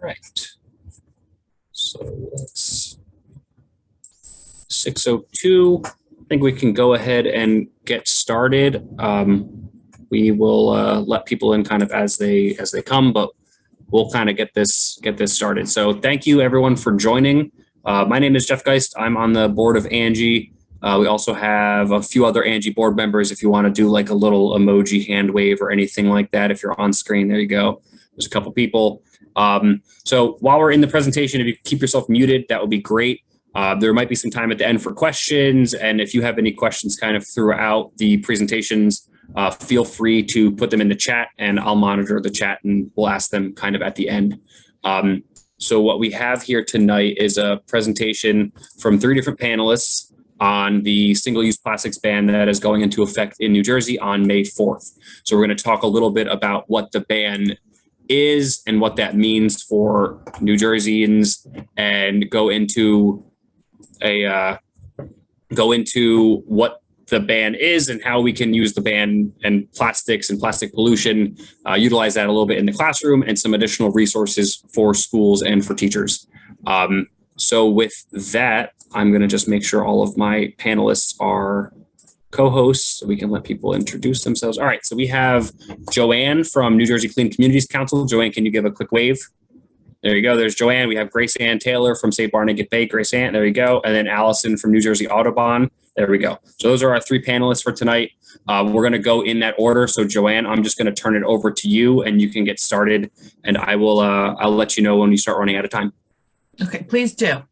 Right. So let's 6:02. I think we can go ahead and get started. We will let people in kind of as they come, but we'll kind of get this started. So thank you everyone for joining. My name is Jeff Geist. I'm on the board of Angie. We also have a few other Angie board members. If you want to do like a little emoji hand wave or anything like that, if you're on screen, there you go. There's a couple people. So while we're in the presentation, if you keep yourself muted, that would be great. There might be some time at the end for questions. And if you have any questions kind of throughout the presentations, feel free to put them in the chat and I'll monitor the chat and we'll ask them kind of at the end. So what we have here tonight is a presentation from 3 different panelists on the single-use plastics ban that is going into effect in New Jersey on May 4th. So we're going to talk a little bit about what the ban is and what that means for New Jerseyans and go into what the ban is and how we can use the ban and plastics and plastic pollution, utilize that a little bit in the classroom and some additional resources for schools and for teachers. So with that, I'm going to just make sure all of my panelists are co-hosts so we can let people introduce themselves. All right, so we have Joanne from New Jersey Clean Communities Council. Joanne, can you give a quick wave? There you go. There's Joanne. We have Grace Ann Taylor from St. Barnegat Bay. Grace Ann, there you go. And then Allison from New Jersey Audubon. There we go. So those are our 3 panelists for tonight. We're going to go in that order. So Joanne, I'm just going to turn it over to you and you can get started. And I will, I'll let you know when you start running out of time. Okay, please do.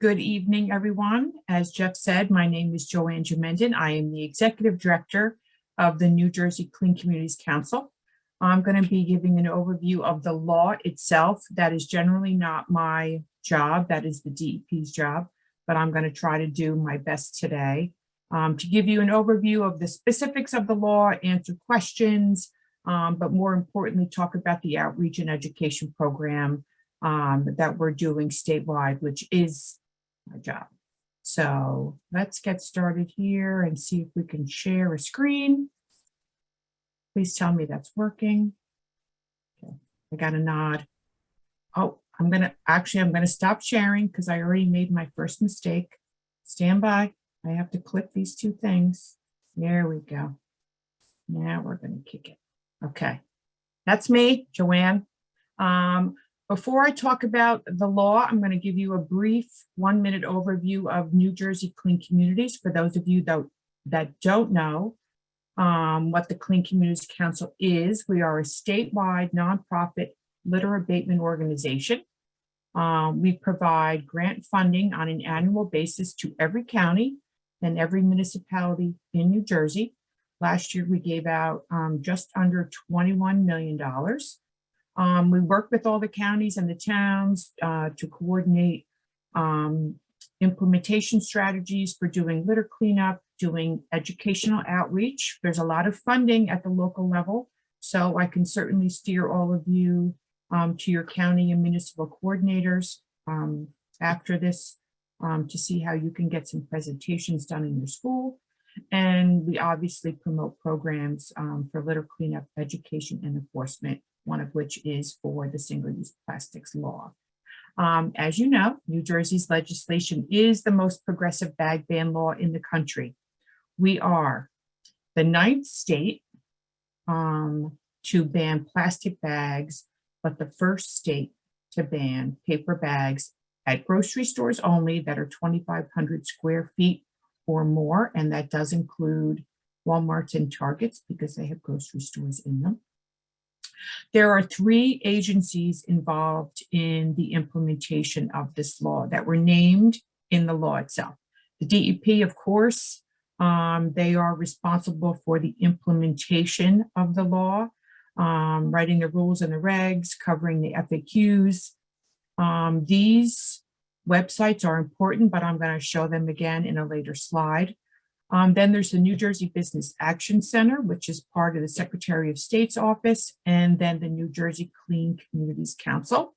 Good evening, everyone. As Jeff said, my name is Joanne Jamendon. I am the Executive Director of the New Jersey Clean Communities Council. I'm going to be giving an overview of the law itself. That is generally not my job. That is the DEP's job, but I'm going to try to do my best today to give you an overview of the specifics of the law, answer questions, but more importantly, talk about the outreach and education program that we're doing statewide, which is my job. So let's get started here and see if we can share a screen. Please tell me that's working. Okay, I got a nod. Oh, I'm gonna stop sharing because I already made my first mistake. Stand by. I have to click these 2 things. There we go. Now we're gonna kick it. Okay, that's me, Joanne. Before I talk about the law, I'm going to give you a brief 1-minute overview of New Jersey Clean Communities. For those of you that don't know what the Clean Communities Council is, we are a statewide nonprofit litter abatement organization. We provide grant funding on an annual basis to every county and every municipality in New Jersey. Last year, we gave out just under $21 million. We work with all the counties and the towns to coordinate implementation strategies for doing litter cleanup, doing educational outreach. There's a lot of funding at the local level, so I can certainly steer all of you to your county and municipal coordinators after this to see how you can get some presentations done in your school. And we obviously promote programs for litter cleanup, education, and enforcement, one of which is for the single-use plastics law. As you know, New Jersey's legislation is the most progressive bag ban law in the country. We are the 9th state to ban plastic bags, but the 1st state to ban paper bags at grocery stores only that are 2,500 square feet or more, and that does include Walmarts and Targets because they have grocery stores in them. There are 3 agencies involved in the implementation of this law that were named in the law itself. The DEP, of course, they are responsible for the implementation of the law, writing the rules and the regs, covering the FAQs. These websites are important, but I'm going to show them again in a later slide. Then there's the New Jersey Business Action Center, which is part of the Secretary of State's office, and then the New Jersey Clean Communities Council.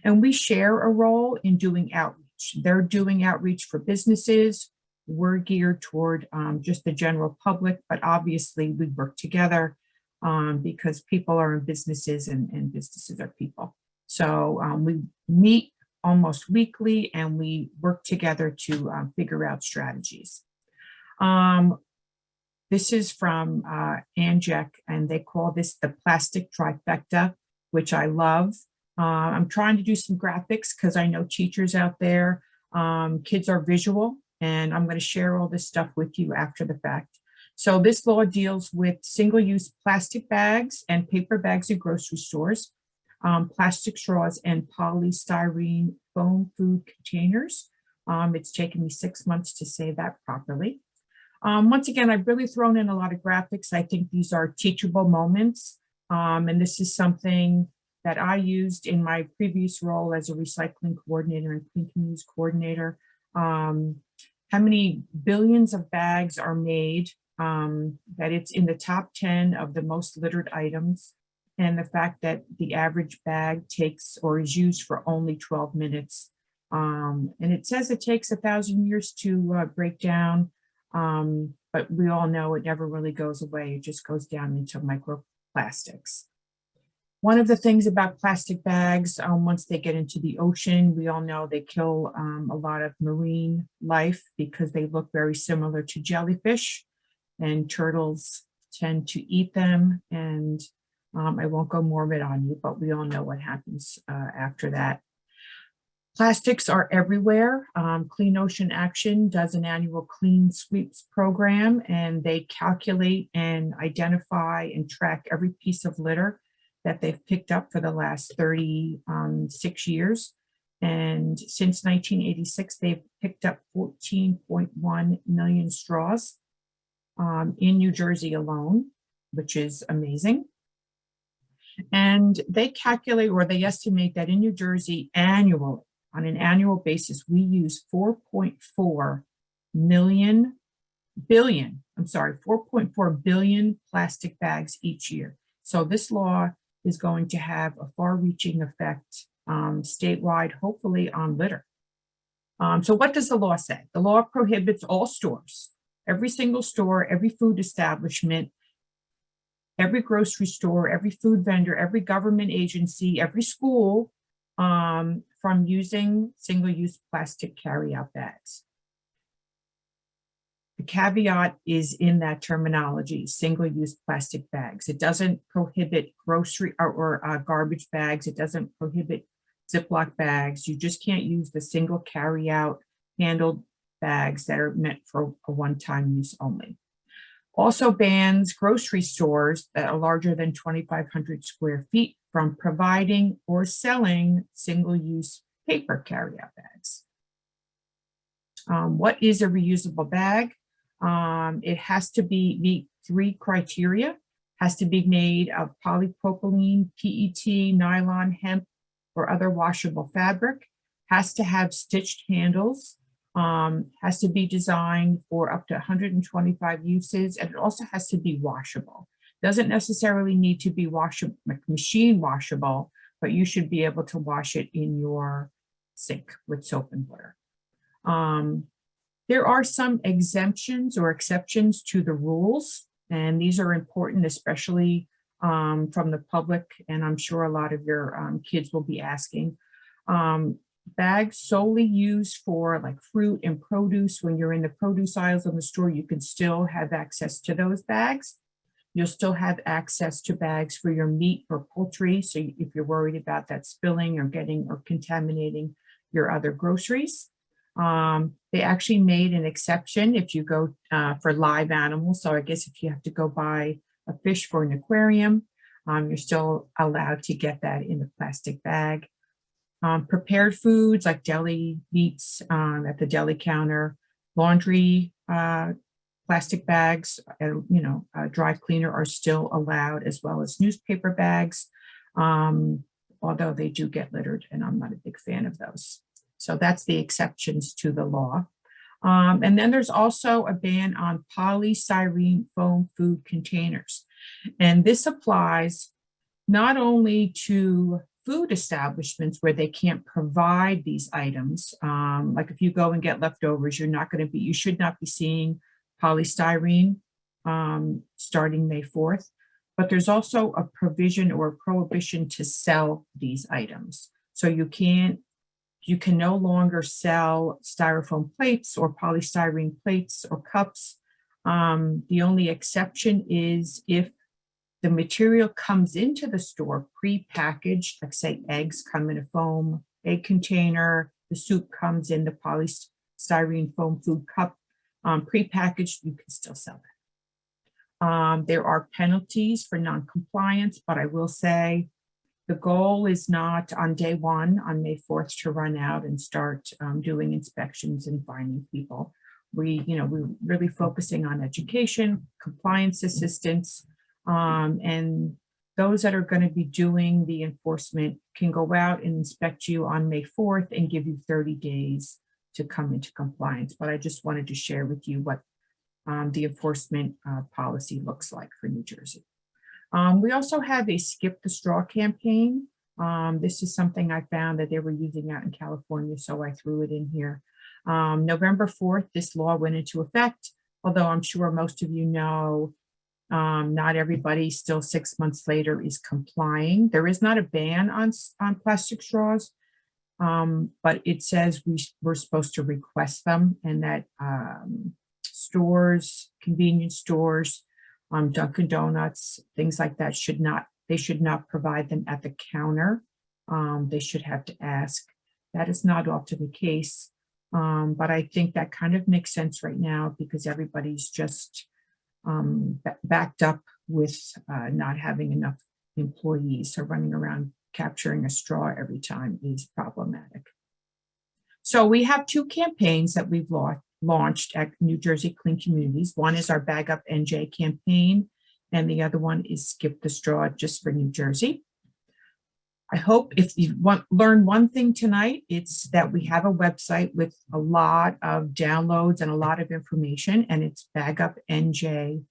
And we share a role in doing outreach. They're doing outreach for businesses. We're geared toward just the general public, but obviously we work together because people are in businesses and businesses are people. So we meet almost weekly and we work together to figure out strategies. This is from Anjek, and they call this the plastic trifecta, which I love. I'm trying to do some graphics because I know teachers out there, kids are visual, and I'm going to share all this stuff with you after the fact. So this law deals with single-use plastic bags and paper bags in grocery stores, plastic straws, and polystyrene foam food containers. It's taken me 6 months to say that properly. Once again, I've really thrown in a lot of graphics. I think these are teachable moments. And this is something that I used in my previous role as a recycling coordinator and clean communities coordinator. How many billions of bags are made, that it's in the top 10 of the most littered items, and the fact that the average bag takes or is used for only 12 minutes. And it says it takes 1,000 years to break down. But we all know it never really goes away. It just goes down into microplastics. One of the things about plastic bags, once they get into the ocean, we all know they kill a lot of marine life because they look very similar to jellyfish, and turtles tend to eat them. And I won't go morbid on you, but we all know what happens after that. Plastics are everywhere. Clean Ocean Action does an annual clean sweeps program, and they calculate and identify and track every piece of litter that they've picked up for the last 36 years. And since 1986, they've picked up 14.1 million straws in New Jersey alone, which is amazing. And they calculate, or they estimate, that in New Jersey annually, on an annual basis, we use 4.4 billion plastic bags each year. So this law is going to have a far-reaching effect statewide, hopefully on litter. So what does the law say? The law prohibits all stores, every single store, every food establishment, every grocery store, every food vendor, every government agency, every school, from using single-use plastic carry-out bags. The caveat is in that terminology, single-use plastic bags. It doesn't prohibit grocery or garbage bags. It doesn't prohibit Ziploc bags. You just can't use the single carry-out handled bags that are meant for a one-time use only. Also bans grocery stores that are larger than 2,500 square feet from providing or selling single-use paper carryout bags. What is a reusable bag? It has to meet 3 criteria. Has to be made of polypropylene, PET, nylon, hemp, or other washable fabric. Has to have stitched handles. Has to be designed for up to 125 uses, and it also has to be washable. Doesn't necessarily need to be machine washable, but you should be able to wash it in your sink with soap and water. There are some exemptions or exceptions to the rules, and these are important, especially from the public, and I'm sure a lot of your kids will be asking. Bags solely used for like fruit and produce. When you're in the produce aisles in the store, you can still have access to those bags. You'll still have access to bags for your meat or poultry. So if you're worried about that spilling or getting or contaminating your other groceries. They actually made an exception if you go for live animals. So I guess if you have to go buy a fish for an aquarium, you're still allowed to get that in a plastic bag. Prepared foods like deli meats at the deli counter, laundry, plastic bags, dry cleaner are still allowed, as well as newspaper bags, although they do get littered, and I'm not a big fan of those. So that's the exceptions to the law. And then there's also a ban on polystyrene foam food containers. And this applies not only to food establishments where they can't provide these items. Like if you go and get leftovers, you should not be seeing polystyrene starting May 4th. but there's also a provision or prohibition to sell these items. So you can no longer sell styrofoam plates or polystyrene plates or cups. The only exception is if the material comes into the store pre-packaged, like say eggs come in a foam egg container, the soup comes in the polystyrene foam food cup, pre-packaged, you can still sell that. There are penalties for non-compliance, but I will say the goal is not on day one, on May 4th, to run out and start doing inspections and finding people. We're really focusing on education, compliance assistance, and those that are going to be doing the enforcement can go out and inspect you on May 4th and give you 30 days to come into compliance. But I just wanted to share with you what the enforcement policy looks like for New Jersey. We also have a Skip the Straw campaign. This is something I found that they were using out in California, so I threw it in here. November 4th, this law went into effect, although I'm sure most of you know not everybody still 6 months later is complying. There is not a ban on plastic straws, but it says we're supposed to request them, and that stores, convenience stores, Dunkin' Donuts, things like that should not provide them at the counter. They should have to ask. That is not often the case, but I think that kind of makes sense right now because everybody's just backed up with not having enough employees. So running around capturing a straw every time is problematic. So we have two campaigns that we've launched at New Jersey Clean Communities. One is our Bag Up NJ campaign, and the other one is Skip the Straw just for New Jersey. I hope if you learn one thing tonight, it's that we have a website with a lot of downloads and a lot of information, and it's bagupnj.com.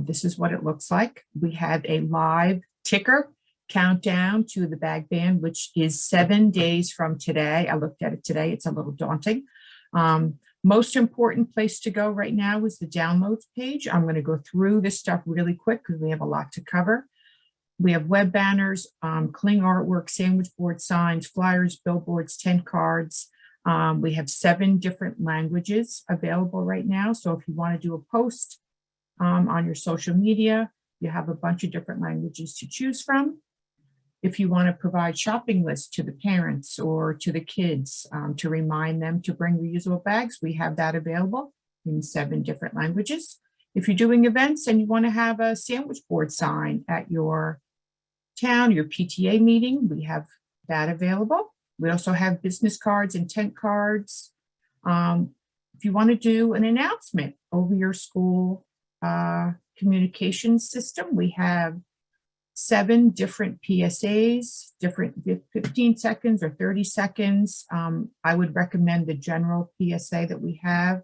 This is what it looks like. We have a live ticker countdown to the bag ban, which is 7 days from today. I looked at it today. It's a little daunting. Most important place to go right now is the downloads page. I'm going to go through this stuff really quick because we have a lot to cover. We have web banners, cling artwork, sandwich board signs, flyers, billboards, tent cards. We have 7 different languages available right now. So if you want to do a post on your social media, you have a bunch of different languages to choose from. If you want to provide shopping lists to the parents or to the kids to remind them to bring reusable bags, we have that available in 7 different languages. If you're doing events and you want to have a sandwich board sign at your town, your PTA meeting, we have that available. We also have business cards and tent cards. If you want to do an announcement over your school communications system, we have 7 different PSAs, different 15 seconds or 30 seconds. I would recommend the general PSA that we have,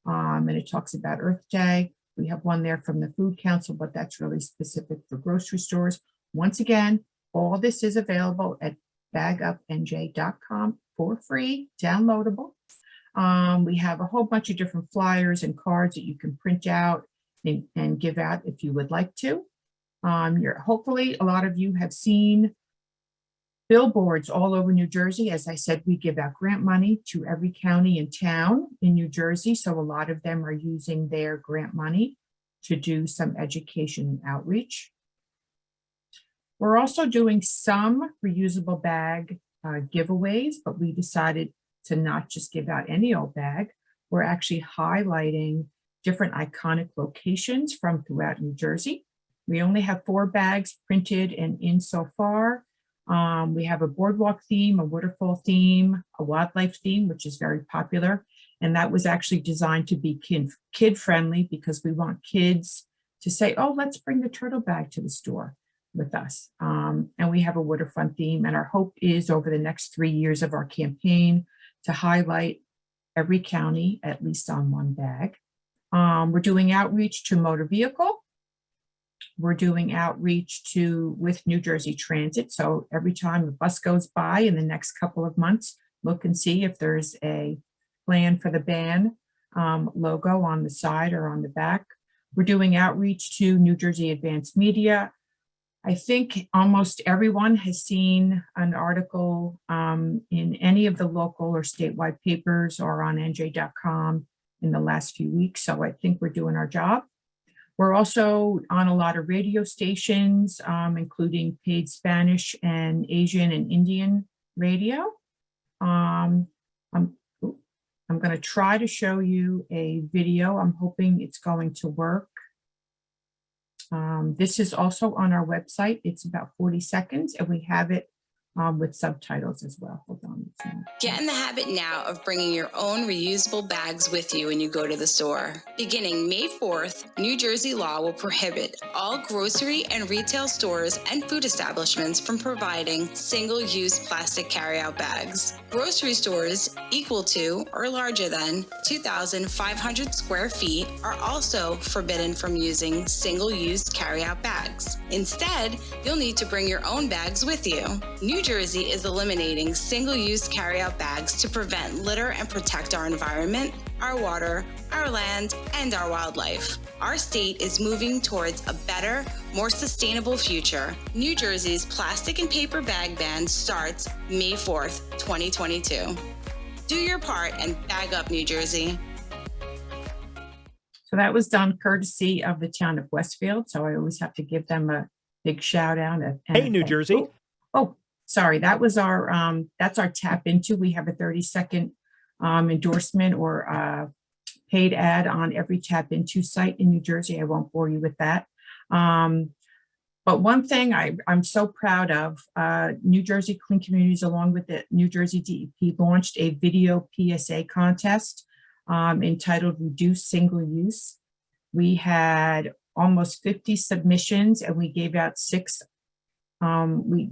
and it talks about Earth Day. We have one there from the Food Council, but that's really specific for grocery stores. Once again, all this is available at bagupnj.com for free, downloadable. We have a whole bunch of different flyers and cards that you can print out and give out if you would like to. Hopefully, a lot of you have seen billboards all over New Jersey. As I said, we give out grant money to every county and town in New Jersey. So a lot of them are using their grant money to do some education and outreach. We're also doing some reusable bag giveaways, but we decided to not just give out any old bag. We're actually highlighting different iconic locations from throughout New Jersey. We only have 4 bags printed and in so far. We have a boardwalk theme, a waterfall theme, a wildlife theme, which is very popular. And that was actually designed to be kid friendly because we want kids to say, oh, let's bring the turtle bag to the store with us. And we have a waterfront theme. And our hope is over the next 3 years of our campaign to highlight every county at least on 1 bag. We're doing outreach to motor vehicle. We're doing outreach with New Jersey Transit. So every time the bus goes by in the next couple of months, look and see if there's a plan for the ban logo on the side or on the back. We're doing outreach to New Jersey Advanced Media. I think almost everyone has seen an article in any of the local or statewide papers or on NJ.com in the last few weeks. So I think we're doing our job. We're also on a lot of radio stations, including paid Spanish and Asian and Indian radio. I'm going to try to show you a video. I'm hoping it's going to work. This is also on our website. It's about 40 seconds, and we have it with subtitles as well. Hold on. Get in the habit now of bringing your own reusable bags with you when you go to the store. Beginning May 4th, New Jersey law will prohibit all grocery and retail stores and food establishments from providing single-use plastic carryout bags. Grocery stores equal to or larger than 2,500 square feet are also forbidden from using single-use carryout bags. Instead, you'll need to bring your own bags with you. New Jersey is eliminating single-use carryout bags to prevent litter and protect our environment, our water, our land, and our wildlife. Our state is moving towards a better, more sustainable future. New Jersey's plastic and paper bag ban starts May 4th, 2022. Do your part and bag up, New Jersey. So that was done courtesy of the town of Westfield. So I always have to give them a big shout out. Hey, New Jersey. Oh, sorry. That was our, that's our tap into. We have a 30-second endorsement or paid ad on every tap into site in New Jersey. I won't bore you with that. But one thing I'm so proud of, New Jersey Clean Communities, along with the New Jersey DEP, launched a video PSA contest entitled Reduce Single Use. We had almost 50 submissions, and we gave out we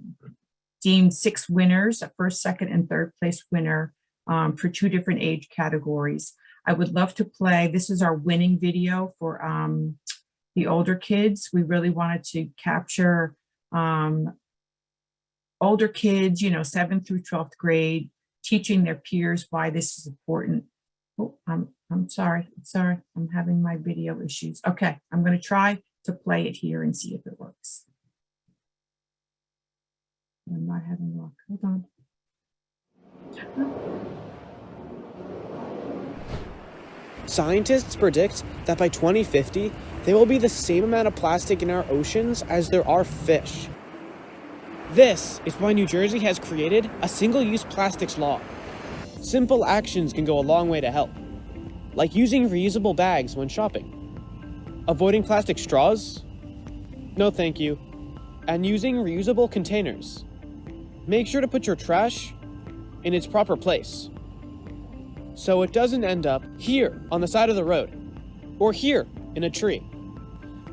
deemed 6 winners, a first, second, and third place winner for 2 different age categories. I would love to play, this is our winning video for the older kids. We really wanted to capture older kids, 7th through 12th grade, teaching their peers why this is important. Oh, I'm sorry. I'm having my video issues. Okay, I'm going to try to play it here and see if it works. I'm not having luck. Hold on. Scientists predict that by 2050, there will be the same amount of plastic in our oceans as there are fish. This is why New Jersey has created a single-use plastics law. Simple actions can go a long way to help, like using reusable bags when shopping, avoiding plastic straws, no thank you, and using reusable containers. Make sure to put your trash in its proper place, so it doesn't end up here on the side of the road, or here in a tree,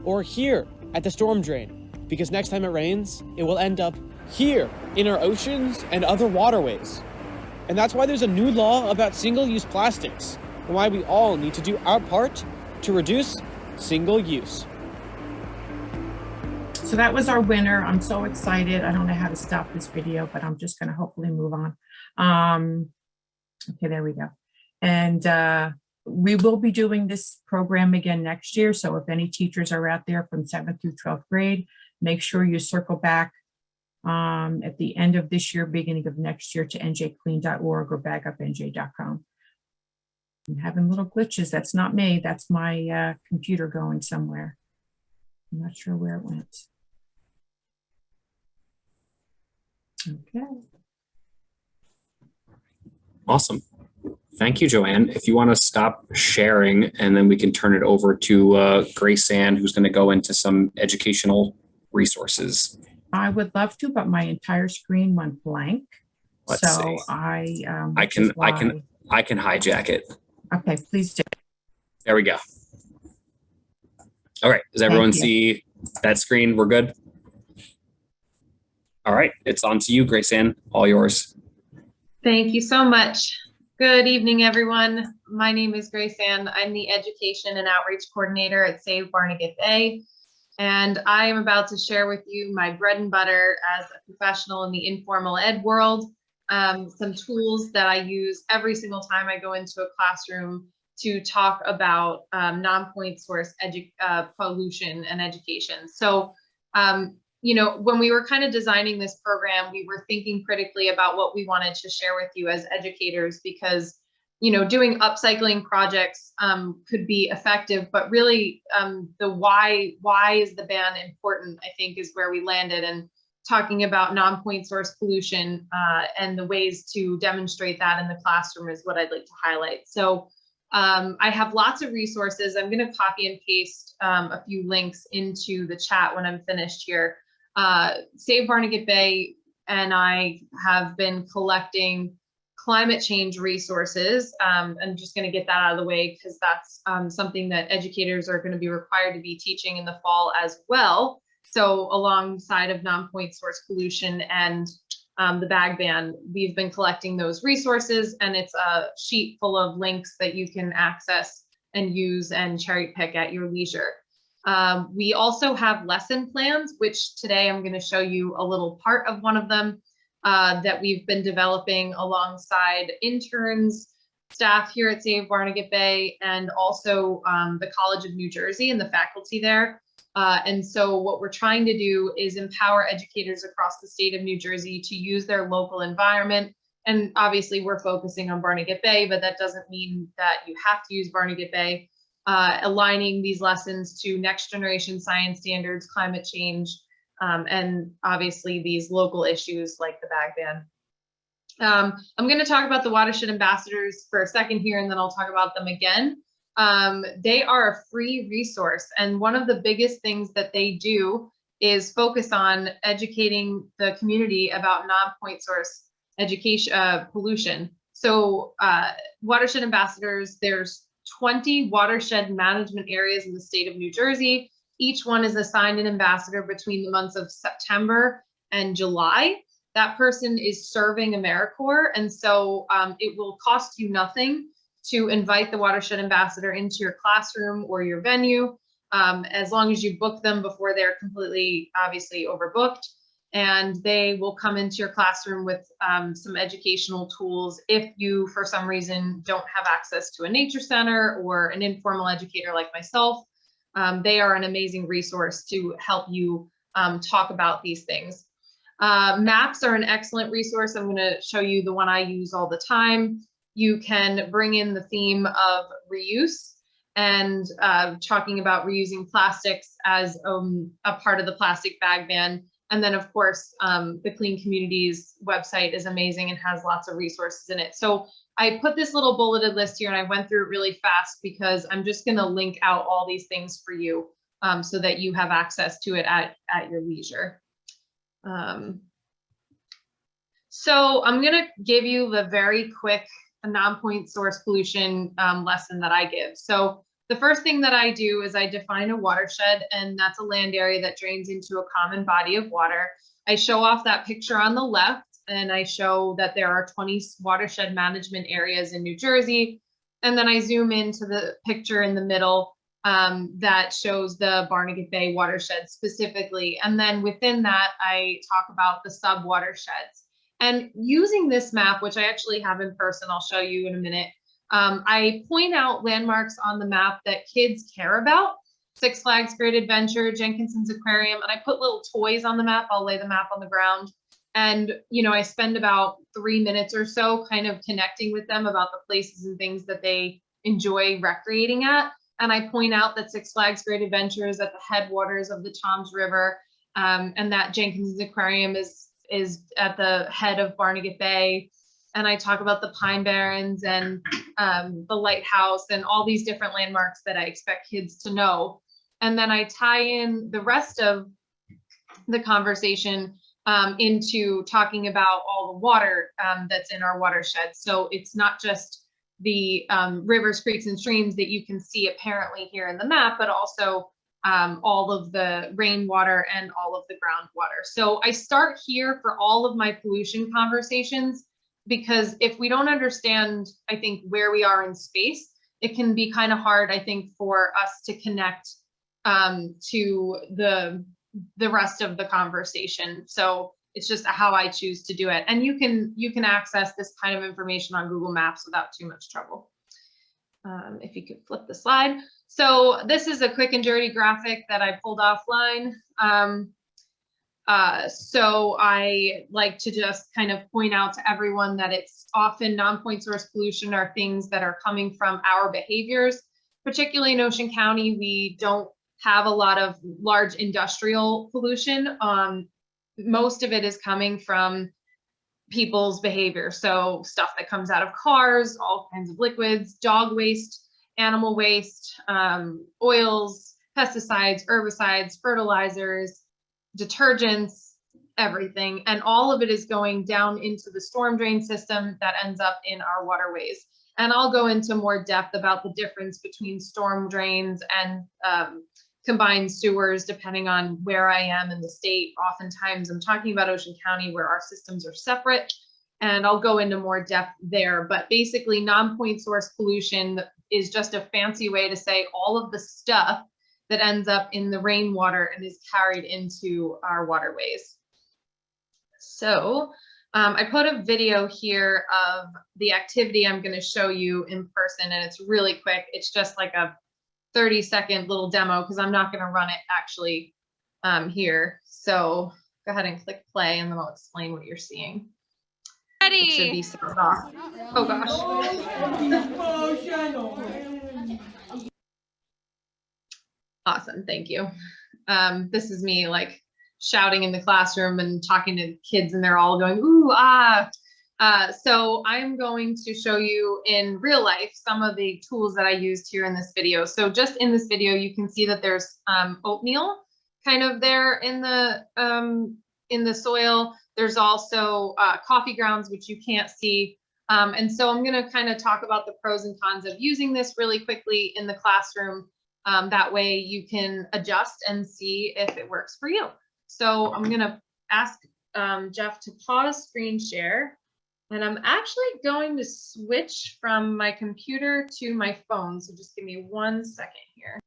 or here at the storm drain, because next time it rains, it will end up here in our oceans and other waterways. And that's why there's a new law about single-use plastics, and why we all need to do our part to reduce single use. So that was our winner. I'm so excited. I don't know how to stop this video, but I'm just going to hopefully move on. Okay, there we go. And we will be doing this program again next year. So if any teachers are out there from 7th through 12th grade, make sure you circle back at the end of this year, beginning of next year, to njclean.org or bagupnj.com. I'm having little glitches. That's not me. That's my computer going somewhere. I'm not sure where it went. Okay. Awesome. Thank you, Joanne. If you want to stop sharing, and then we can turn it over to Grace Ann, who's going to go into some educational resources. I would love to, but my entire screen went blank. Let's so see. I can hijack it. Okay, please do. There we go. All right. Does everyone see that screen? We're good. All right. It's on to you, Grace Ann. All yours. Thank you so much. Good evening, everyone. My name is Grace Ann. I'm the Education and Outreach Coordinator at Save Barnegat Bay. And I am about to share with you my bread and butter as a professional in the informal ed world, some tools that I use every single time I go into a classroom to talk about non-point source pollution and education. So, you know, when we were kind of designing this program, we were thinking critically about what we wanted to share with you as educators, because, you know, doing upcycling projects could be effective, but really the why is the ban important, I think, is where we landed. And talking about non-point source pollution and the ways to demonstrate that in the classroom is what I'd like to highlight. So I have lots of resources. I'm going to copy and paste a few links into the chat when I'm finished here. Save Barnegat Bay and I have been collecting climate change resources. I'm just going to get that out of the way because that's something that educators are going to be required to be teaching in the fall as well. So alongside of non-point source pollution and the bag ban, we've been collecting those resources, and it's a sheet full of links that you can access and use and cherry pick at your leisure. We also have lesson plans, which today I'm going to show you a little part of one of them that we've been developing alongside interns, staff here at Save Barnegat Bay, and also the College of New Jersey and the faculty there. And so what we're trying to do is empower educators across the state of New Jersey to use their local environment. And obviously we're focusing on Barnegat Bay, but that doesn't mean that you have to use Barnegat Bay. Aligning these lessons to next generation science standards, climate change, and obviously these local issues like the bag ban. I'm going to talk about the watershed ambassadors for a second here, and then I'll talk about them again. They are a free resource, and one of the biggest things that they do is focus on educating the community about non-point source education pollution. So watershed ambassadors, there's 20 watershed management areas in the state of New Jersey. Each one is assigned an ambassador between the months of September and July. That person is serving AmeriCorps, and so it will cost you nothing to invite the watershed ambassador into your classroom or your venue, as long as you book them before they're completely, obviously, overbooked. And they will come into your classroom with some educational tools if you, for some reason, don't have access to a nature center or an informal educator like myself. They are an amazing resource to help you talk about these things. Maps are an excellent resource. I'm going to show you the one I use all the time. You can bring in the theme of reuse and talking about reusing plastics as a part of the plastic bag ban. And then, of course, the Clean Communities website is amazing and has lots of resources in it. So I put this little bulleted list here and I went through it really fast because I'm just going to link out all these things for you so that you have access to it at your leisure. So I'm going to give you the very quick non-point source pollution lesson that I give. So the first thing that I do is I define a watershed, and that's a land area that drains into a common body of water. I show off that picture on the left, and I show that there are 20 watershed management areas in New Jersey. And then I zoom into the picture in the middle that shows the Barnegat Bay watershed specifically. And then within that, I talk about the sub watersheds. And using this map, which I actually have in person, I'll show you in a minute, I point out landmarks on the map that kids care about. Six Flags Great Adventure, Jenkinson's Aquarium, and I put little toys on the map. I'll lay the map on the ground. And, you know, I spend about 3 minutes or so kind of connecting with them about the places and things that they enjoy recreating at. And I point out that Six Flags Great Adventure is at the headwaters of the Toms River, and that Jenkinson's Aquarium is at the head of Barnegat Bay. And I talk about the Pine Barrens and the lighthouse and all these different landmarks that I expect kids to know. And then I tie in the rest of the conversation into talking about all the water that's in our watershed. So it's not just the rivers, creeks, and streams that you can see apparently here in the map, but also all of the rainwater and all of the groundwater. So I start here for all of my pollution conversations, because if we don't understand, I think, where we are in space, it can be kind of hard, I think, for us to connect to the rest of the conversation. So it's just how I choose to do it. And you can access this kind of information on Google Maps without too much trouble. If you could flip the slide. So this is a quick and dirty graphic that I pulled offline. So I like to just kind of point out to everyone that it's often non-point source pollution are things that are coming from our behaviors. Particularly in Ocean County, we don't have a lot of large industrial pollution. Most of it is coming from people's behavior. So stuff that comes out of cars, all kinds of liquids, dog waste, animal waste, oils, pesticides, herbicides, fertilizers, detergents, everything. And all of it is going down into the storm drain system that ends up in our waterways. And I'll go into more depth about the difference between storm drains and combined sewers, depending on where I am in the state. Oftentimes I'm talking about Ocean County where our systems are separate, and I'll go into more depth there. But basically non-point source pollution is just a fancy way to say all of the stuff that ends up in the rainwater and is carried into our waterways. So I put a video here of the activity I'm going to show you in person, and it's really quick. It's just like a 30-second little demo because I'm not going to run it actually here. So go ahead and click play, and then I'll explain what you're seeing. Ready. It should be set off. Oh gosh. Awesome, thank you. This is me like shouting in the classroom and talking to kids, and they're all going, ooh, ah. So I'm going to show you in real life some of the tools that I used here in this video. So just in this video, you can see that there's oatmeal kind of there in the soil. There's also coffee grounds, which you can't see. And so I'm going to kind of talk about the pros and cons of using this really quickly in the classroom. That way you can adjust and see if it works for you. So I'm going to ask Jeff to pause screen share. And I'm actually going to switch from my computer to my phone. So just give me 1 second here.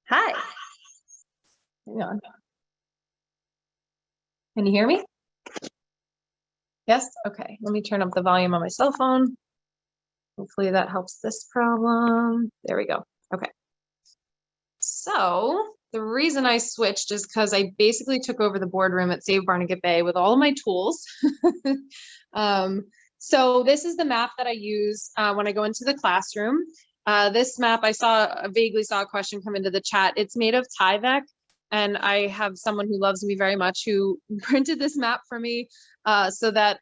Hi. Hang on. Can you hear me? Yes? Okay. Let me turn up the volume on my cell phone. Hopefully that helps this problem. There we go. Okay. So the reason I switched is because I basically took over the boardroom at Save Barnegat Bay with all of my tools. So this is the map that I use when I go into the classroom. This map, I vaguely saw a question come into the chat. It's made of Tyvek, and I have someone who loves me very much who printed this map for me so that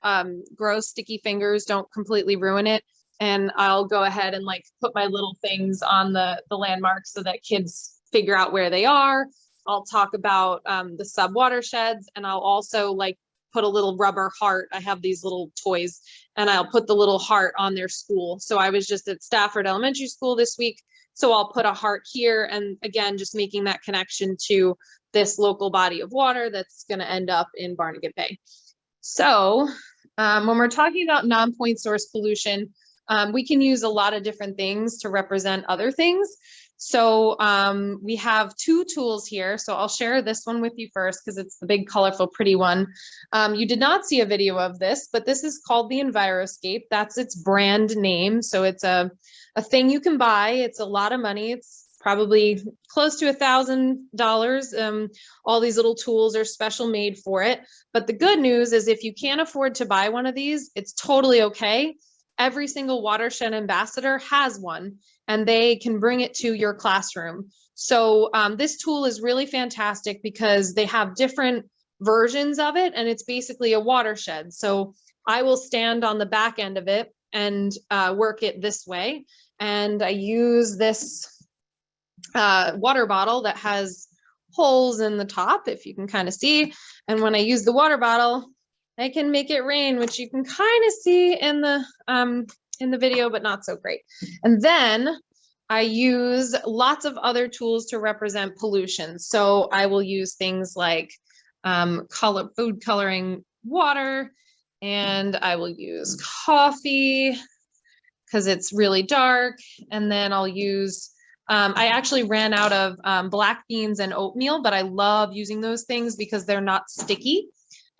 gross sticky fingers don't completely ruin it. And I'll go ahead and like put my little things on the landmarks so that kids figure out where they are. I'll talk about the sub watersheds, and I'll also like put a little rubber heart. I have these little toys, and I'll put the little heart on their school. So I was just at Stafford Elementary School this week, so I'll put a heart here, and again, just making that connection to this local body of water that's going to end up in Barnegat Bay. So when we're talking about non-point source pollution, we can use a lot of different things to represent other things. So we have two tools here. So I'll share this one with you first because it's the big, colorful, pretty one. You did not see a video of this, but this is called the Enviroscape. That's its brand name. So it's a thing you can buy. It's a lot of money. It's probably close to $1,000. All these little tools are special made for it. But the good news is if you can't afford to buy one of these, it's totally okay. Every single watershed ambassador has one, and they can bring it to your classroom. So this tool is really fantastic because they have different versions of it, and it's basically a watershed. So I will stand on the back end of it and work it this way. And I use this water bottle that has holes in the top, if you can kind of see. And when I use the water bottle, I can make it rain, which you can kind of see in the video, but not so great. And then I use lots of other tools to represent pollution. So I will use things like food coloring water, and I will use coffee because it's really dark. And then I'll use, I actually ran out of black beans and oatmeal, but I love using those things because they're not sticky.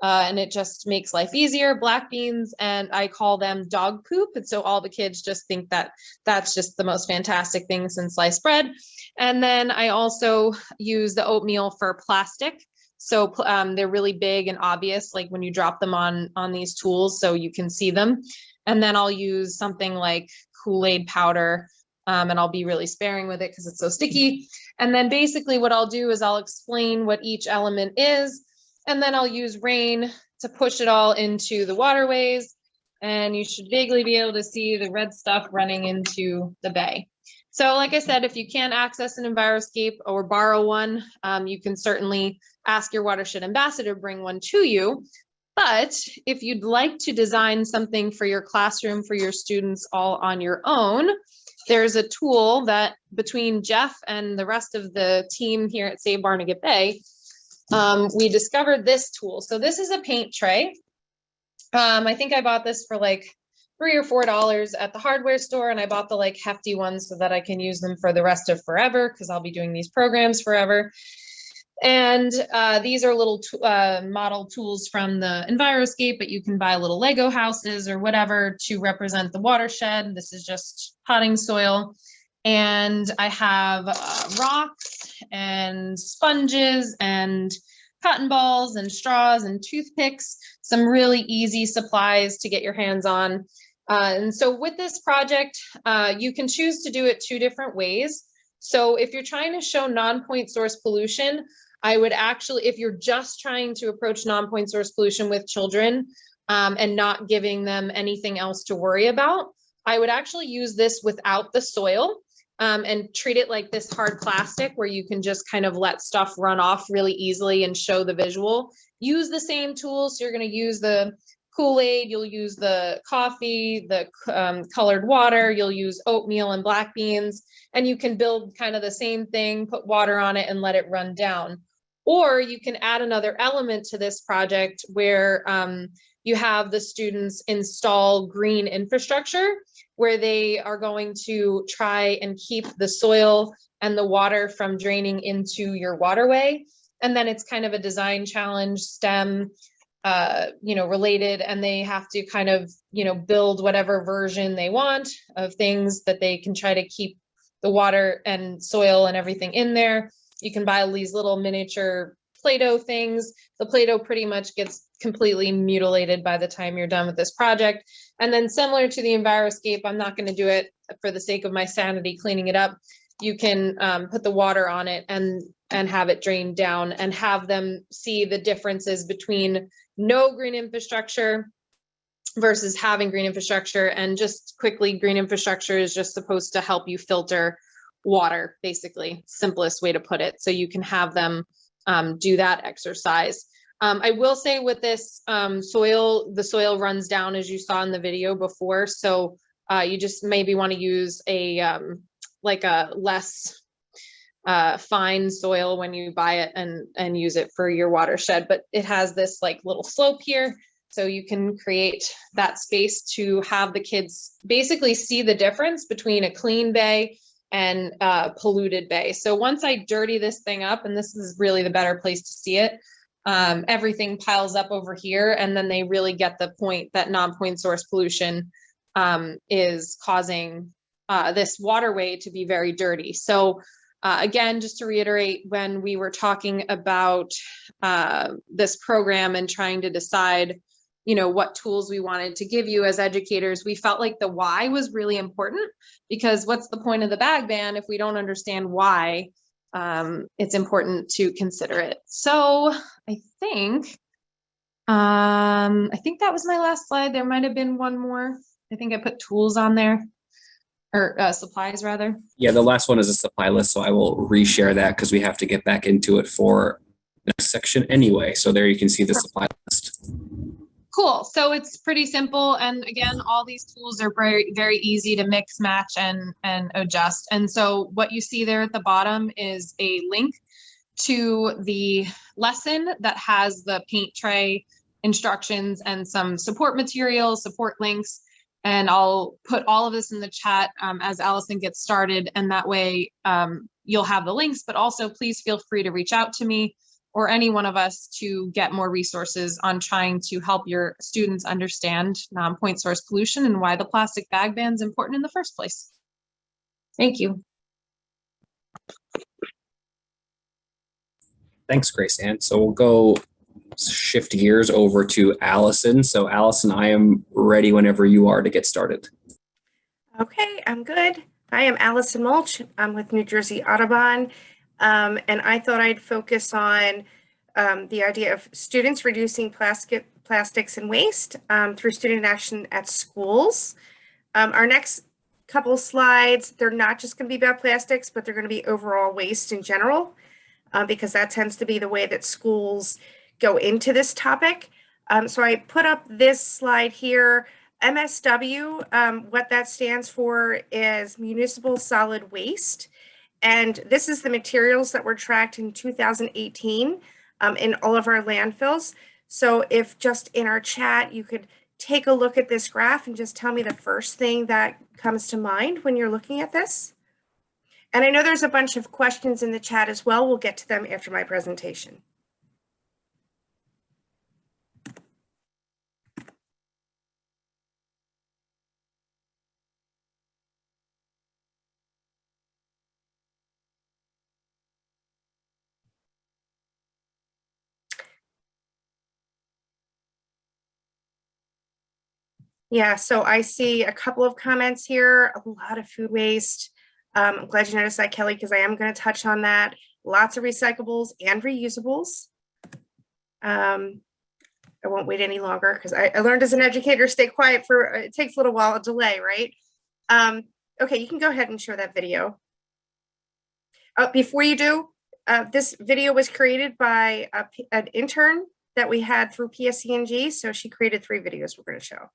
and it just makes life easier. Black beans, and I call them dog poop. And so all the kids just think that that's just the most fantastic thing since sliced bread. And then I also use the oatmeal for plastic. So they're really big and obvious, like when you drop them on these tools so you can see them. And then I'll use something like Kool-Aid powder, and I'll be really sparing with it because it's so sticky. And then basically what I'll do is I'll explain what each element is, and then I'll use rain to push it all into the waterways. And you should vaguely be able to see the red stuff running into the bay. So like I said, if you can't access an Enviroscape or borrow one, you can certainly ask your watershed ambassador to bring one to you. But if you'd like to design something for your classroom, for your students all on your own, there's a tool that between Jeff and the rest of the team here at Save Barnegat Bay, we discovered this tool. So this is a paint tray. I think I bought this for like $3 or $4 at the hardware store, and I bought the like hefty ones so that I can use them for the rest of forever, because I'll be doing these programs forever. And these are little model tools from the Enviroscape, but you can buy little Lego houses or whatever to represent the watershed. This is just potting soil. And I have rocks and sponges and cotton balls and straws and toothpicks, some really easy supplies to get your hands on. And so with this project, you can choose to do it 2 different ways. So if you're trying to show non-point source pollution, I would actually, if you're just trying to approach non-point source pollution with children and not giving them anything else to worry about, I would actually use this without the soil and treat it like this hard plastic where you can just kind of let stuff run off really easily and show the visual. Use the same tools. So you're going to use the Kool-Aid, you'll use the coffee, the colored water, you'll use oatmeal and black beans, and you can build kind of the same thing, put water on it and let it run down. Or you can add another element to this project where you have the students install green infrastructure where they are going to try and keep the soil and the water from draining into your waterway. And then it's kind of a design challenge, STEM, related, and they have to kind of, build whatever version they want of things that they can try to keep the water and soil and everything in there. You can buy these little miniature Play-Doh things. The Play-Doh pretty much gets completely mutilated by the time you're done with this project. And then similar to the Enviroscape, I'm not going to do it for the sake of my sanity cleaning it up. You can put the water on it and have it drain down and have them see the differences between no green infrastructure versus having green infrastructure. And just quickly, green infrastructure is just supposed to help you filter water, basically, simplest way to put it. So you can have them do that exercise. I will say with this soil, the soil runs down as you saw in the video before. So you just maybe want to use a like a less fine soil when you buy it and use it for your watershed. But it has this like little slope here. So you can create that space to have the kids basically see the difference between a clean bay and polluted bay. So once I dirty this thing up, and this is really the better place to see it, everything piles up over here, and then they really get the point that non-point source pollution is causing this waterway to be very dirty. So again, just to reiterate, when we were talking about this program and trying to decide what tools we wanted to give you as educators, we felt like the why was really important, because what's the point of the bag ban if we don't understand why? It's important to consider it. So I think that was my last slide. There might have been one more. I think I put tools on there, or supplies rather. Yeah, the last one is a supply list, so I will reshare that because we have to get back into it for the next section anyway. So there you can see the supply list. Cool. So it's pretty simple. And again, all these tools are very, very easy to mix, match, and adjust. And so what you see there at the bottom is a link to the lesson that has the paint tray instructions and some support materials, support links. And I'll put all of this in the chat as Allison gets started. And that way you'll have the links, but also please feel free to reach out to me or any one of us to get more resources on trying to help your students understand non-point source pollution and why the plastic bag ban is important in the first place. Thank you. Thanks, Grace Ann. So we'll go shift gears over to Allison. So Allison, I am ready whenever you are to get started. Okay, I'm good. Hi, I'm Allison Mulch. I'm with New Jersey Audubon. And I thought I'd focus on the idea of students reducing plastics and waste through student action at schools. Our next couple slides, they're not just going to be about plastics, but they're going to be overall waste in general, because that tends to be the way that schools go into this topic. So I put up this slide here. MSW, what that stands for is Municipal Solid Waste. And this is the materials that were tracked in 2018 in all of our landfills. So if just in our chat, you could take a look at this graph and just tell me the first thing that comes to mind when you're looking at this. And I know there's a bunch of questions in the chat as well. We'll get to them after my presentation. Yeah, so I see a couple of comments here, a lot of food waste. I'm glad you noticed that, Kelly, because I am going to touch on that. Lots of recyclables and reusables. I won't wait any longer because I learned as an educator, stay quiet for, it takes a little while, a delay, right? Okay, you can go ahead and show that video. Before you do, this video was created by an intern that we had through PSCNG. So she created 3 videos we're going to show.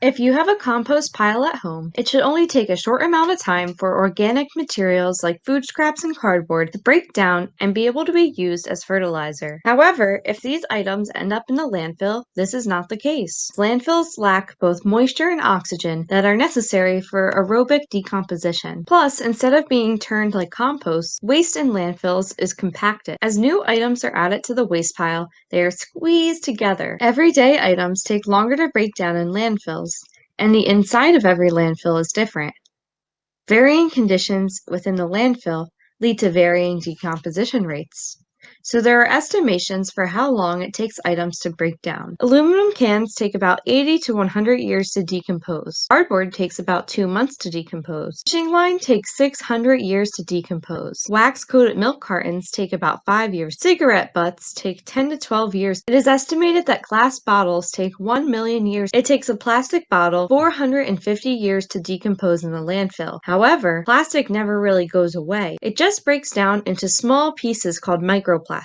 If you have a compost pile at home, it should only take a short amount of time for organic materials like food scraps and cardboard to break down and be able to be used as fertilizer. However, if these items end up in the landfill, this is not the case. Landfills lack both moisture and oxygen that are necessary for aerobic decomposition. Plus, instead of being turned like compost, waste in landfills is compacted. As new items are added to the waste pile, they are squeezed together. Everyday items take longer to break down in landfills, and the inside of every landfill is different. Varying conditions within the landfill lead to varying decomposition rates. So there are estimations for how long it takes items to break down. Aluminum cans take about 80 to 100 years to decompose. Cardboard takes about 2 months to decompose. Fishing line takes 600 years to decompose. Wax-coated milk cartons take about 5 years. Cigarette butts take 10 to 12 years. It is estimated that glass bottles take 1 million years. It takes a plastic bottle 450 years to decompose in the landfill. However, plastic never really goes away. It just breaks down into small pieces called microplastics.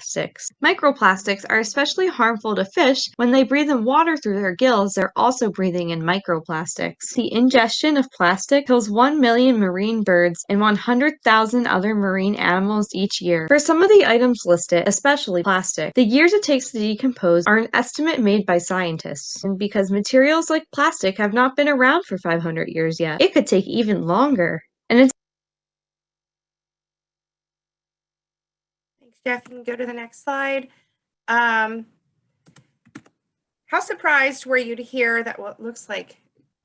Microplastics are especially harmful to fish. When they breathe in water through their gills, they're also breathing in microplastics. The ingestion of plastic kills 1 million marine birds and 100,000 other marine animals each year. For some of the items listed, especially plastic, the years it takes to decompose are an estimate made by scientists. And because materials like plastic have not been around for 500 years yet, it could take even longer. And it's Jeff, you can go to the next slide. How surprised were you to hear that what looks like,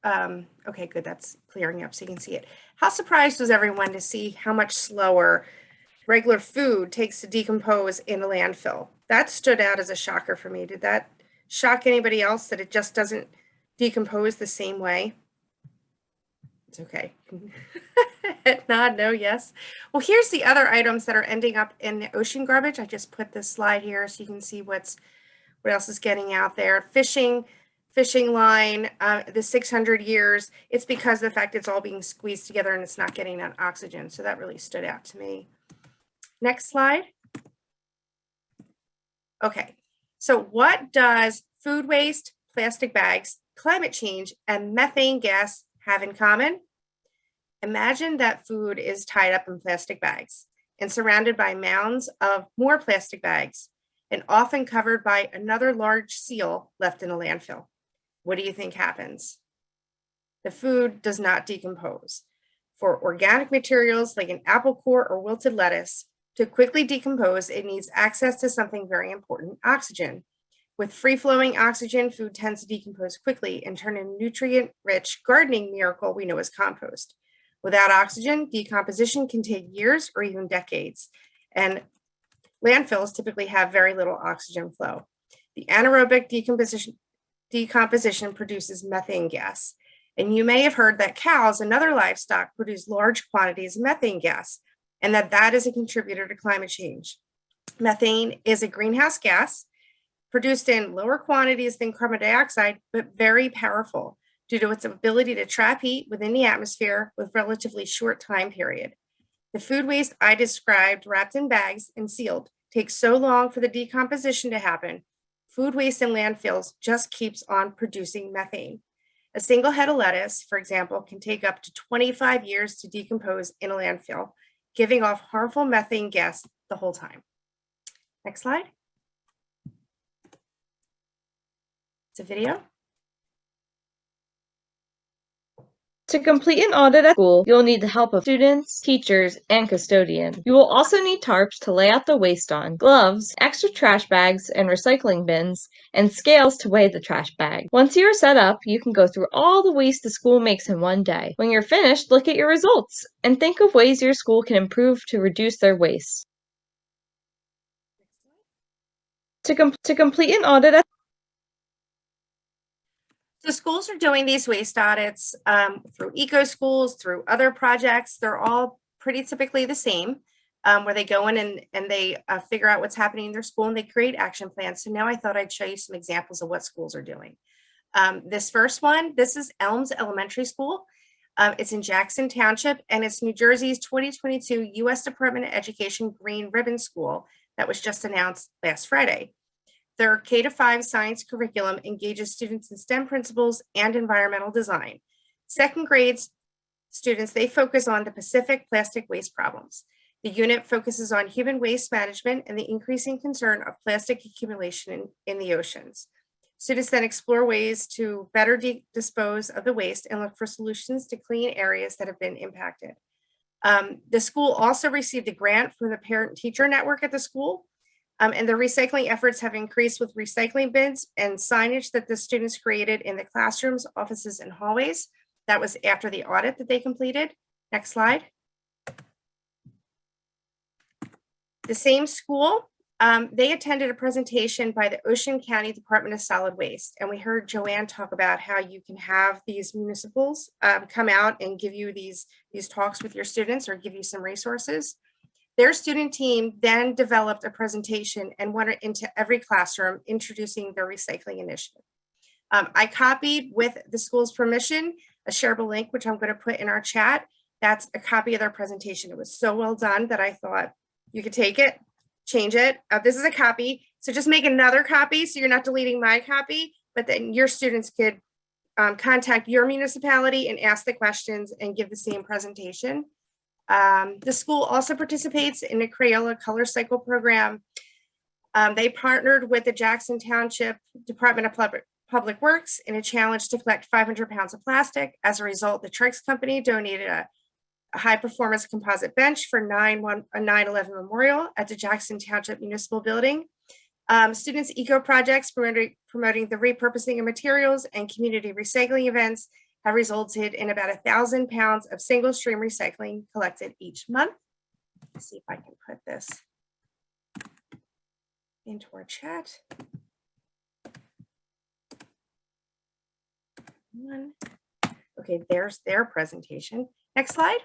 okay, good, that's clearing up so you can see it. How surprised was everyone to see how much slower regular food takes to decompose in a landfill? That stood out as a shocker for me. Did that shock anybody else that it just doesn't decompose the same way? It's okay. Nod, no, yes. Well, here's the other items that are ending up in the ocean garbage. I just put this slide here so you can see what else is getting out there. Fishing line, the 600 years, it's because of the fact it's all being squeezed together and it's not getting that oxygen. So that really stood out to me. Next slide. Okay, so what does food waste, plastic bags, climate change, and methane gas have in common? Imagine that food is tied up in plastic bags and surrounded by mounds of more plastic bags and often covered by another large seal left in a landfill. What do you think happens? The food does not decompose. For organic materials like an apple core or wilted lettuce, To quickly decompose, it needs access to something very important, oxygen. With free-flowing oxygen, food tends to decompose quickly and turn into nutrient-rich gardening miracle we know as compost. Without oxygen, decomposition can take years or even decades, and landfills typically have very little oxygen flow. The anaerobic decomposition produces methane gas, and you may have heard that cows and other livestock produce large quantities of methane gas, and that is a contributor to climate change. Methane is a greenhouse gas produced in lower quantities than carbon dioxide, but very powerful due to its ability to trap heat within the atmosphere with relatively short time period. The food waste I described, wrapped in bags and sealed, takes so long for the decomposition to happen. Food waste in landfills just keeps on producing methane. A single head of lettuce, for example, can take up to 25 years to decompose in a landfill, giving off harmful methane gas the whole time. Next slide. It's a video. To complete an audit at school, you'll need the help of students, teachers, and custodians. You will also need tarps to lay out the waste on, gloves, extra trash bags and recycling bins, and scales to weigh the trash bag. Once you are set up, you can go through all the waste the school makes in one day. When you're finished, look at your results and think of ways your school can improve to reduce their waste. To complete an audit at So schools are doing these waste audits through eco schools, through other projects. They're all pretty typically the same, where they go in and they figure out what's happening in their school and they create action plans. So now I thought I'd show you some examples of what schools are doing. This first one, this is Elms Elementary School. It's in Jackson Township, and it's New Jersey's 2022 U.S. Department of Education Green Ribbon School that was just announced last Friday. Their K-5 science curriculum engages students in STEM principles and environmental design. Second grade students, they focus on the Pacific plastic waste problems. The unit focuses on human waste management and the increasing concern of plastic accumulation in the oceans. Students then explore ways to better dispose of the waste and look for solutions to clean areas that have been impacted. The school also received a grant from the parent-teacher network at the school. And the recycling efforts have increased with recycling bins and signage that the students created in the classrooms, offices, and hallways. That was after the audit that they completed. Next slide. The same school, they attended a presentation by the Ocean County Department of Solid Waste. And we heard Joanne talk about how you can have these municipals come out and give you these talks with your students or give you some resources. Their student team then developed a presentation and went into every classroom introducing their recycling initiative. I copied, with the school's permission, a shareable link, which I'm going to put in our chat. That's a copy of their presentation. It was so well done that I thought you could take it, change it. This is a copy, so just make another copy so you're not deleting my copy, but then your students could contact your municipality and ask the questions and give the same presentation. The school also participates in the Crayola Color Cycle program. They partnered with the Jackson Township Department of Public Works in a challenge to collect 500 pounds of plastic. As a result, the Trix Company donated a high-performance composite bench for a 9/11 memorial at the Jackson Township Municipal Building. Students' eco projects promoting the repurposing of materials and community recycling events have resulted in about 1,000 pounds of single stream recycling collected each month. Let's see if I can put this into our chat. Okay, there's their presentation. Next slide.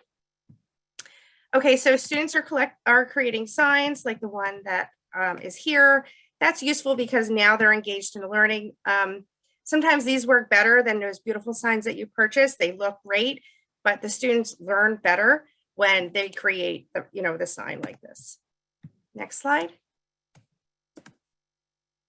Okay, so students are creating signs like the one that is here. That's useful because now they're engaged in learning. Sometimes these work better than those beautiful signs that you purchase. They look great, but the students learn better when they create the sign like this. Next slide.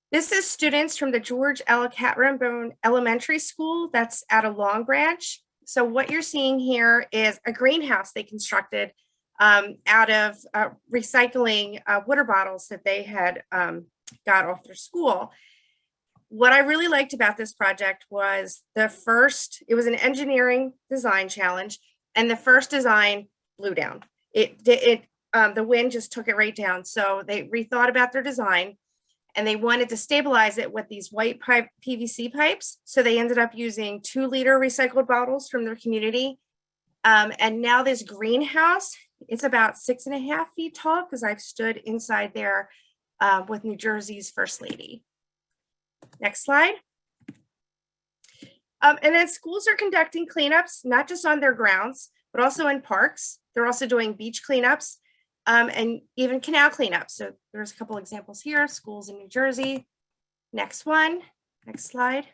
This is students from the George L. Catrambone Elementary School that's at a Long Branch. So what you're seeing here is a greenhouse they constructed out of recycling water bottles that they had got off their school. What I really liked about this project was it was an engineering design challenge, and the first design blew down. It the wind just took it right down. So they rethought about their design and they wanted to stabilize it with these white pipe PVC pipes. So they ended up using 2-liter recycled bottles from their community. And now this greenhouse, it's about 6.5 feet tall because I've stood inside there with New Jersey's First Lady. Next slide. And then schools are conducting cleanups, not just on their grounds, but also in parks. They're also doing beach cleanups and even canal cleanups. So there's a couple examples here, schools in New Jersey. Next one, next slide.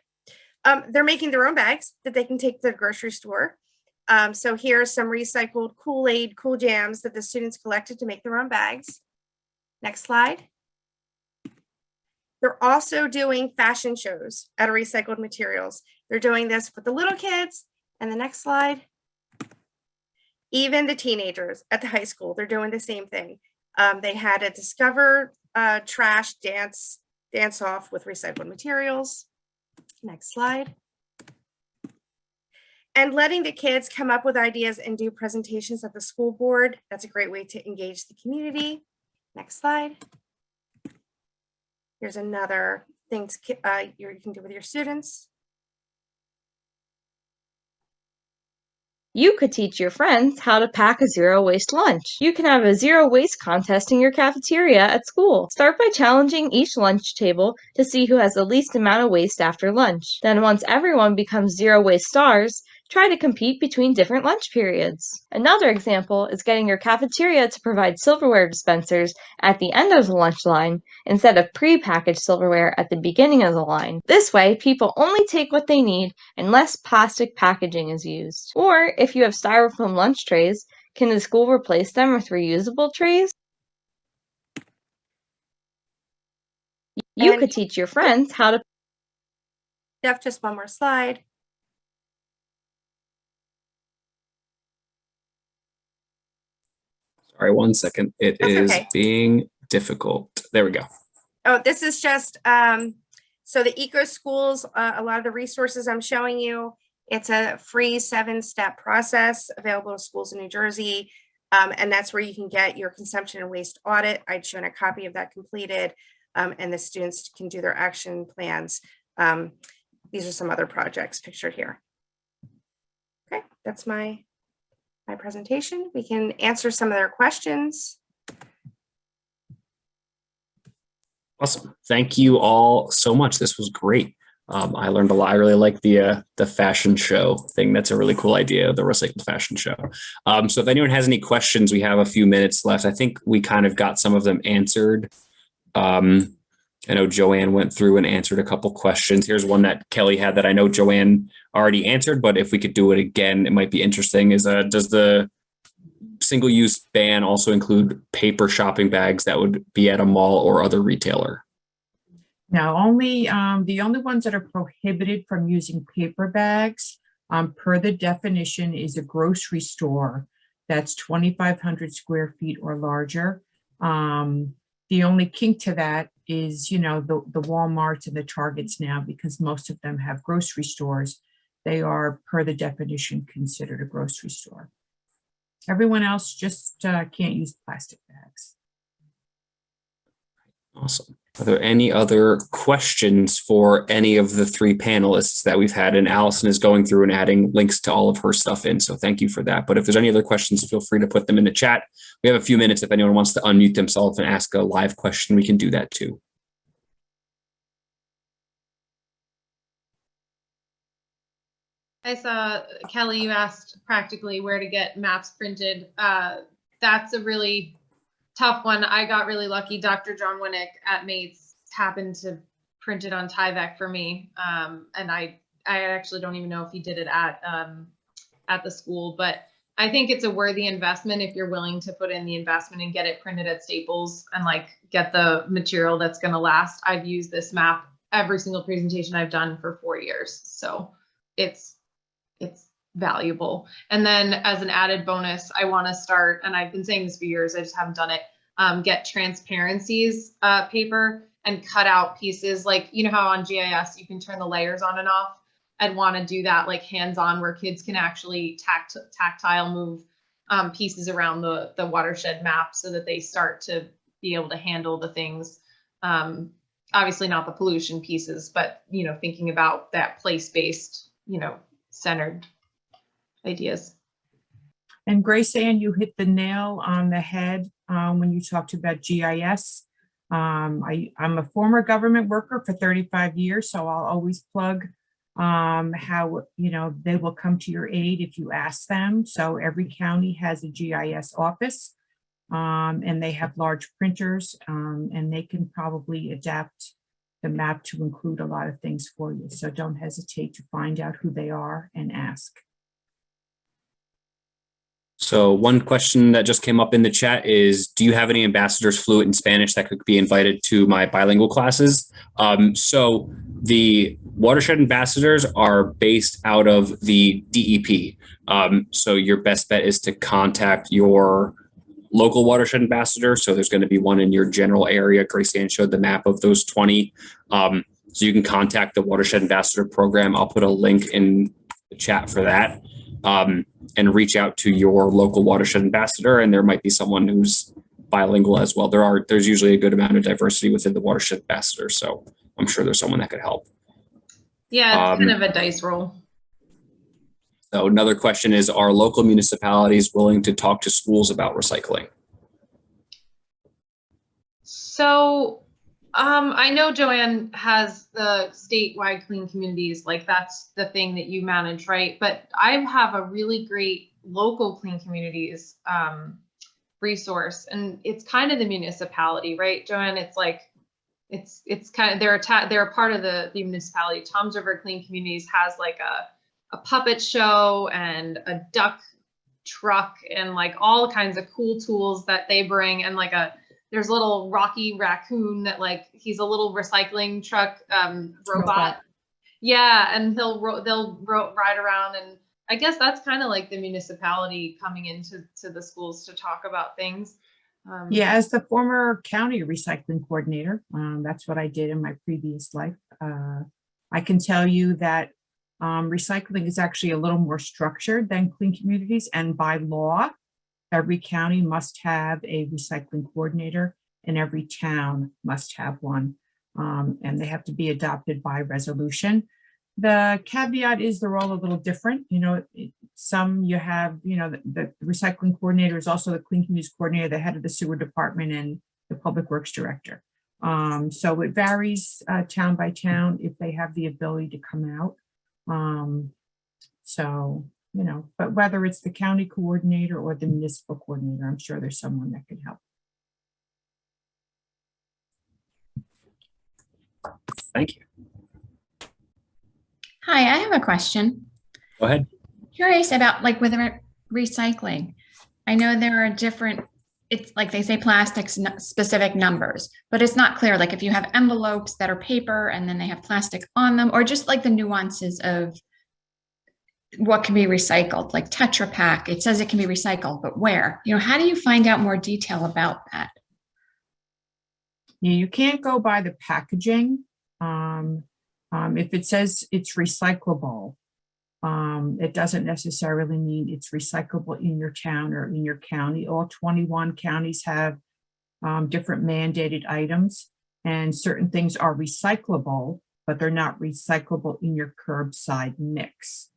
They're making their own bags that they can take to the grocery store. So here's some recycled Kool-Aid, Cool Jams that the students collected to make their own bags. Next slide. They're also doing fashion shows out of recycled materials. They're doing this with the little kids. And the next slide. Even the teenagers at the high school, they're doing the same thing. They had a Discover Trash dance off with recycled materials. Next slide. And letting the kids come up with ideas and do presentations at the school board. That's a great way to engage the community. Next slide. Here's another thing you can do with your students. You could teach your friends how to pack a zero-waste lunch. You can have a zero-waste contest in your cafeteria at school. Start by challenging each lunch table to see who has the least amount of waste after lunch. Then once everyone becomes zero-waste stars, try to compete between different lunch periods. Another example is getting your cafeteria to provide silverware dispensers at the end of the lunch line instead of pre-packaged silverware at the beginning of the line. This way, people only take what they need and less plastic packaging is used. Or if you have styrofoam lunch trays, can the school replace them with reusable trays? You could teach your friends how to... Jeff, just one more slide. Sorry, 1 second. It That's is okay. being difficult. There we go. Oh, this is just, so the Eco Schools, a lot of the resources I'm showing you, it's a free 7-step process available to schools in New Jersey. And that's where you can get your consumption and waste audit. I'd shown a copy of that completed, and the students can do their action plans. These are some other projects pictured here. Okay, that's my presentation. We can answer some of their questions. Awesome. Thank you all so much. This was great. I learned a lot. I really like the fashion show thing. That's a really cool idea, the recycled fashion show. So if anyone has any questions, we have a few minutes left. I think we kind of got some of them answered. I know Joanne went through and answered a couple questions. Here's one that Kelly had that I know Joanne already answered, but if we could do it again, it might be interesting. Does the single-use ban also include paper shopping bags that would be at a mall or other retailer? No, only the only ones that are prohibited from using paper bags, per the definition, is a grocery store that's 2,500 square feet or larger. The only kink to that is, you know, the Walmarts and the Targets now, because most of them have grocery stores. They are, per the definition, considered a grocery store. Everyone else just can't use plastic bags. Awesome. Are there any other questions for any of the three panelists that we've had? And Allison is going through and adding links to all of her stuff in, so thank you for that. But if there's any other questions, feel free to put them in the chat. We have a few minutes. If anyone wants to unmute themselves and ask a live question, we can do that too. I saw, Kelly, you asked practically where to get maps printed. That's a really tough one. I got really lucky. Dr. John Winnick at Mates happened to print it on Tyvek for me. And I actually don't even know if he did it at the school, but I think it's a worthy investment if you're willing to put in the investment and get it printed at Staples and like get the material that's going to last. I've used this map every single presentation I've done for 4 years. So it's valuable. And then as an added bonus, I want to start, and I've been saying this for years, I just haven't done it, get transparencies paper and cut out pieces. Like, you know how on GIS you can turn the layers on and off? I'd want to do that like hands-on where kids can actually tactile move pieces around the watershed map so that they start to be able to handle the things. Obviously not the pollution pieces, but, thinking about that place-based, centered ideas. And Grace Ann, you hit the nail on the head when you talked about GIS. I'm a former government worker for 35 years, so I'll always plug how, they will come to your aid if you ask them. So every county has a GIS office, and they have large printers, and they can probably adapt the map to include a lot of things for you. So don't hesitate to find out who they are and ask. So one question that just came up in the chat is, do you have any ambassadors fluent in Spanish that could be invited to my bilingual classes? So the watershed ambassadors are based out of the DEP. So your best bet is to contact your local watershed ambassador. So there's going to be one in your general area. Grace Ann showed the map of those 20. So you can contact the watershed ambassador program. I'll put a link in the chat for that. And reach out to your local watershed ambassador, and there might be someone who's bilingual as well. There's usually a good amount of diversity within the watershed ambassador, so I'm sure there's someone that could help. Yeah, it's kind of a dice roll. So another question is, are local municipalities willing to talk to schools about recycling? So I know Joanne has the statewide clean communities, like that's the thing that you manage, right? But I have a really great local clean communities resource, and it's kind of the municipality, right, Joanne? It's like, it's kind of, they're a part of the municipality. Toms River Clean Communities has like a puppet show and a duck truck and like all kinds of cool tools that they bring, and like there's a little Rocky Raccoon that like, he's a little recycling truck robot. Yeah, and they'll ride around, and I guess that's kind of like the municipality coming into the schools to talk about things. Yeah, as the former county recycling coordinator, that's what I did in my previous life. I can tell you that recycling is actually a little more structured than clean communities, and by law, every county must have a recycling coordinator and every town must have one. And they have to be adopted by resolution. The caveat is they're all a little different. Some you have, the recycling coordinator is also the clean communities coordinator, the head of the sewer department, and the public works director. So it varies town by town if they have the ability to come out. But whether it's the county coordinator or the municipal coordinator, I'm sure there's someone that could help. Thank you. Hi, I have a question. Go ahead. Curious about like with recycling. I know there are different, it's like they say plastics specific numbers, but it's not clear. Like if you have envelopes that are paper and then they have plastic on them, or just like the nuances of what can be recycled, like Tetra Pak, it says it can be recycled, but where? How do you find out more detail about that? Yeah, you can't go by the packaging. If it says it's recyclable, it doesn't necessarily mean it's recyclable in your town or in your county. All 21 counties have different mandated items, and certain things are recyclable, but they're not recyclable in your curbside mix.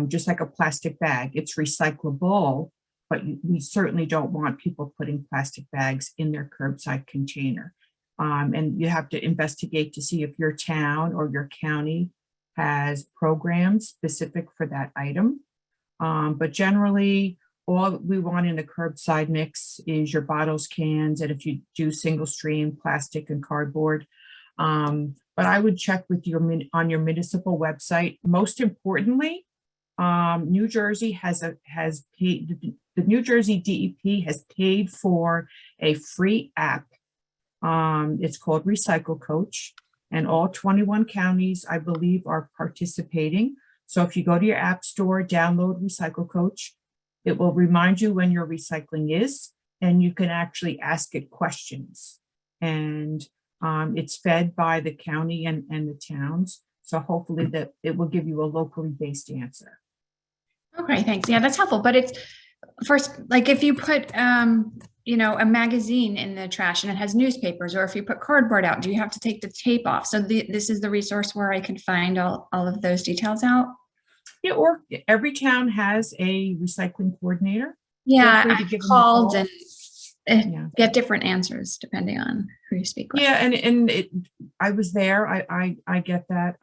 Just like a plastic bag, it's recyclable, but we certainly don't want people putting plastic bags in their curbside container. And you have to investigate to see if your town or your county has programs specific for that item. But generally, all we want in the curbside mix is your bottles, cans, and if you do single stream, plastic and cardboard. But I would check with on your municipal website. Most importantly, New Jersey has paid, the New Jersey DEP has paid for a free app. It's called Recycle Coach, and all 21 counties, I believe, are participating. So if you go to your app store, download Recycle Coach, it will remind you when your recycling is, and you can actually ask it questions. And it's fed by the county and the towns. So hopefully that it will give you a locally based answer. Okay, thanks. Yeah, that's helpful. But first, like if you put, you know, a magazine in the trash and it has newspapers, or if you put cardboard out, do you have to take the tape off? So this is the resource where I can find all of those details out. Yeah, or every town has a recycling coordinator. Yeah, free to I've give them a called call. and Yeah. get different answers depending on who you speak with. Yeah, I was there. I get that.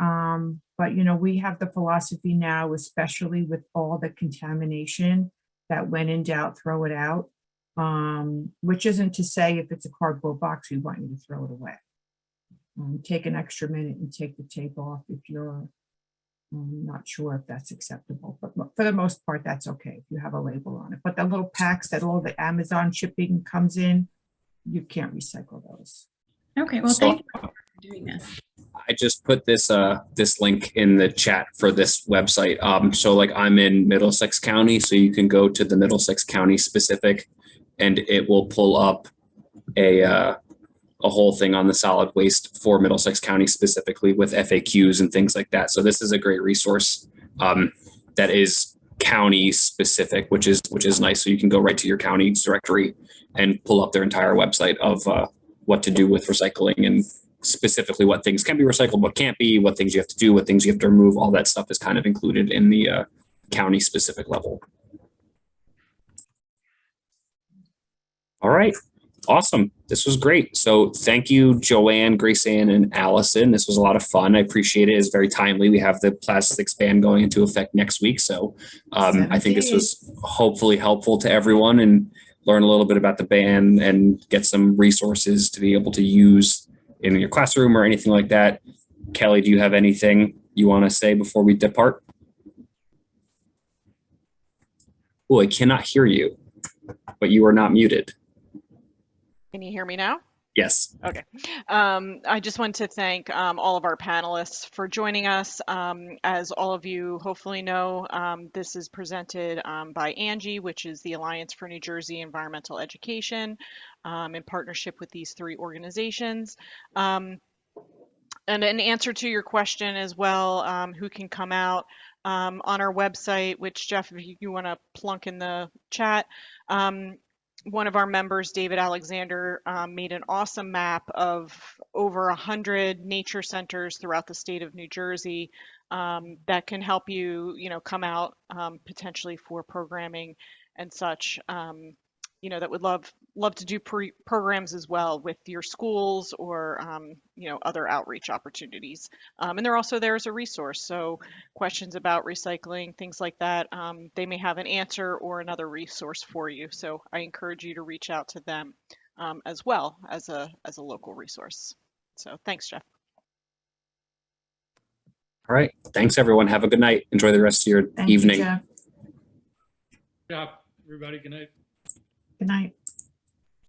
But you know, we have the philosophy now, especially with all the contamination, that when in doubt, throw it out. Which isn't to say if it's a cardboard box, we want you to throw it away. Take an extra minute and take the tape off if you're not sure if that's acceptable, but for the most part, that's okay if you have a label on it. But the little packs that all the Amazon shipping comes in, you can't recycle those. Okay, well, So- thank you for doing this. I just put this this link in the chat for this website. So like I'm in Middlesex County, so you can go to the Middlesex County specific, and it will pull up a whole thing on the solid waste for Middlesex County specifically with FAQs and things like that. So this is a great resource that is county specific, which is nice. So you can go right to your county's directory and pull up their entire website of what to do with recycling, and specifically what things can be recycled, what can't be, what things you have to do, what things you have to remove. All that stuff is kind of included in the county specific level. All right. Awesome. This was great. So thank you, Joanne, Grace-Ann, and Allison. This was a lot of fun. I appreciate it. It's very timely. We have the plastics ban going into effect next week. So I think this was hopefully helpful to everyone, and learn a little bit about the ban and get some resources to be able to use in your classroom or anything like that. Kelly, do you have anything you want to say before we depart? Oh, I cannot hear you, but you are not muted. Can you hear me now? Yes. Okay. I just want to thank all of our panelists for joining us. As all of you hopefully know, this is presented by Angie, which is the Alliance for New Jersey Environmental Education, in partnership with these three organizations. And an answer to your question as well, who can come out, on our website, which Jeff, if you want to plunk in the chat, one of our members, David Alexander, made an awesome map of over 100 nature centers throughout the state of New Jersey that can help you, come out potentially for programming and such. That would love to do programs as well with your schools or other outreach opportunities. And they're also there as a resource. So questions about recycling, things like that, they may have an answer or another resource for you. So I encourage you to reach out to them as well as a local resource. So thanks, Jeff. All right. Thanks, everyone. Have a good night. Enjoy the rest of your Thank you, evening. Jeff. Good job, everybody. Good night. Good night.